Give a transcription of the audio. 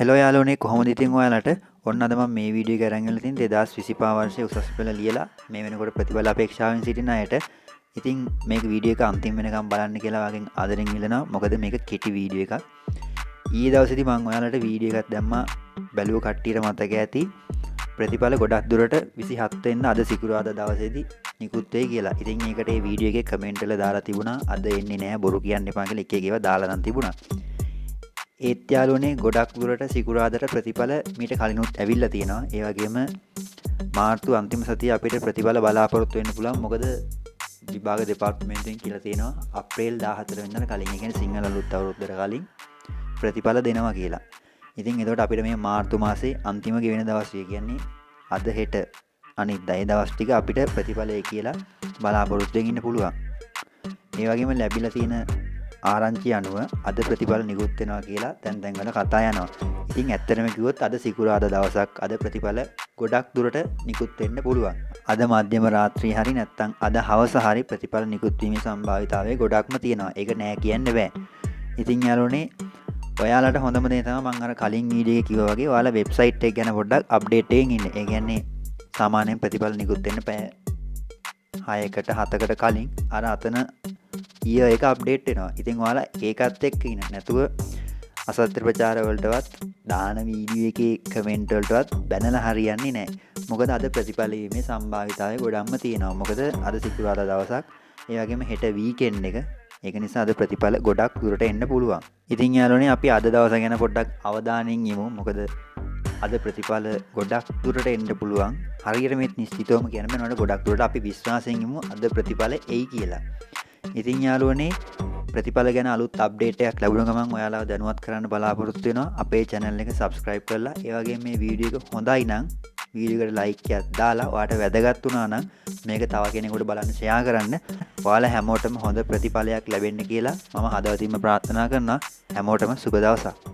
Hello යාළුවනේ කොහොමද ඉතින් ඔයාලට ඔන්න අද මම මේ වීඩියෝ එක අරන් ඉන්න තියෙන 2025 වර්ෂයේ උසස් පෙළ ලියලා මේ වෙනකොට ප්‍රතිඵල අපේක්ෂාවෙන් සිටින අයට ඉතින් මේක වීඩියෝ එක අන්තිම වෙනකම් බලන්න කියලා වගේ ආදරෙන් ඉල්ලනවා මොකද මේක කෙටි වීඩියෝ එකක් ඊයේ දවසේදී මම ඔයාලට වීඩියෝ එකක් දැම්මා බැලුව කට්ටියට මතක ඇති ප්‍රතිඵල ගොඩක් දුරට 27 වෙනිදා අද සිකුරාදා දවසේදී නිකුත් වෙයි කියලා. ඉතින් ඒකට මේ වීඩියෝ එකේ කමෙන්ට් වල දාලා තිබුණා අද එන්නේ නැහැ බොරු කියන්න එපා කියලා එක එක ඒවා දාලා නම් තිබුණා. ඒත් යාළුවනේ ගොඩක් දුරට සිකුරාදට ප්‍රතිඵල මීට කලිනුත් ඇවිල්ලා තියෙනවා. ඒ වගේම මාර්තු අන්තිම සතියේ අපිට ප්‍රතිඵල බලාපොරොත්තු වෙන්න පුළුවන්. මොකද විභාග දෙපාර්තමේන්තුවෙන් කියලා තියෙනවා අප්‍රේල් 14 වෙනිදා කලින්, ඒ කියන්නේ සිංහල අලුත් අවුරුද්දට කලින් ප්‍රතිඵල දෙනවා කියලා. ඉතින් එතකොට අපිට මේ මාර්තු මාසේ අන්තිම ගෙවෙන දවස් කියන්නේ අද හෙට අනිද්දා ඒ දවස් ටික අපිට ප්‍රතිඵලය කියලා බලාපොරොත්තු වෙන්න ඉන්න පුළුවන්. ඒ වගේම ලැබිලා තියෙන ආරංචි අනුව අද ප්‍රතිඵල නිකුත් වෙනවා කියලා දැන් වල කතා යනවා. ඉතින් ඇත්තටම කිව්වොත් අද සිකුරාදා දවසක් අද ප්‍රතිඵල ගොඩක් දුරට නිකුත් වෙන්න පුළුවන්. අද මධ්‍යම රාත්‍රියේ හරි නැත්නම් අද හවස හරි ප්‍රතිඵල නිකුත් වීමේ සම්භාවිතාවය ගොඩක්ම තියෙනවා. ඒක නෑ කියන්න බෑ. ඉතින් යාළුවනේ ඔයාලට හොඳම දේ තමයි මම අර කලින් වීඩියෝ එකේ කිව්වා වගේ ඔයාලා වෙබ්සයිට් එක ගැන පොඩ්ඩක් අප්ඩේට් එකකින් ඉන්න. ඒ කියන්නේ සාමාන්‍යයෙන් ප්‍රතිඵල නිකුත් වෙන්න පැය 6කට 7කට කලින් අර අතන ඊය එක අප්ඩේට් වෙනවා. ඉතින් ඔයාලා ඒකත් එක්ක ඉන්න. නැතුව අසත්‍ය ප්‍රචාර වලටවත් දාන වීඩියෝ එකේ කමෙන්ට් වලටවත් බැනලා හරියන්නේ නැහැ. මොකද අද ප්‍රතිඵල වීමේ සම්භාවිතාවය ගොඩක්ම තියෙනවා. මොකද අද සිකුරාදා දවසක්. ඒ වගේම හෙට වීකෙන්ඩ් එක. ඒක නිසා අද ප්‍රතිඵල ගොඩක් දුරට එන්න පුළුවන්. ඉතින් යාළුවනේ අපි අද දවස ගැන පොඩ්ඩක් අවධානයෙන් ඉමු. මොකද අද ප්‍රතිඵල ගොඩක් දුරට එන්න පුළුවන්. හරියට මේ නිශ්චිතවම කියන මේනවල ගොඩක් දුරට අපි විශ්වාසයෙන් ඉමු අද ප්‍රතිඵල එයි කියලා. ඉතින් යාළුවනේ ප්‍රතිඵල ගැන අලුත් අප්ඩේට් එකක් ලැබුණ ගමන් ඔයාලව දැනුවත් කරන්න බලාපොරොත්තු වෙනවා. අපේ channel එක subscribe කරලා ඒ වගේම මේ වීඩියෝ එක හොඳයි නම් වීඩියෝ එකට like එකක් දාලා ඔයාලට වැදගත් වුණා නම් මේක තව කෙනෙකුට බලන්න share කරන්න. ඔයාලා හැමෝටම හොඳ ප්‍රතිඵලයක් ලැබෙන්න කියලා මම හදවතින්ම ප්‍රාර්ථනා කරනවා. හැමෝටම සුබ දවසක්.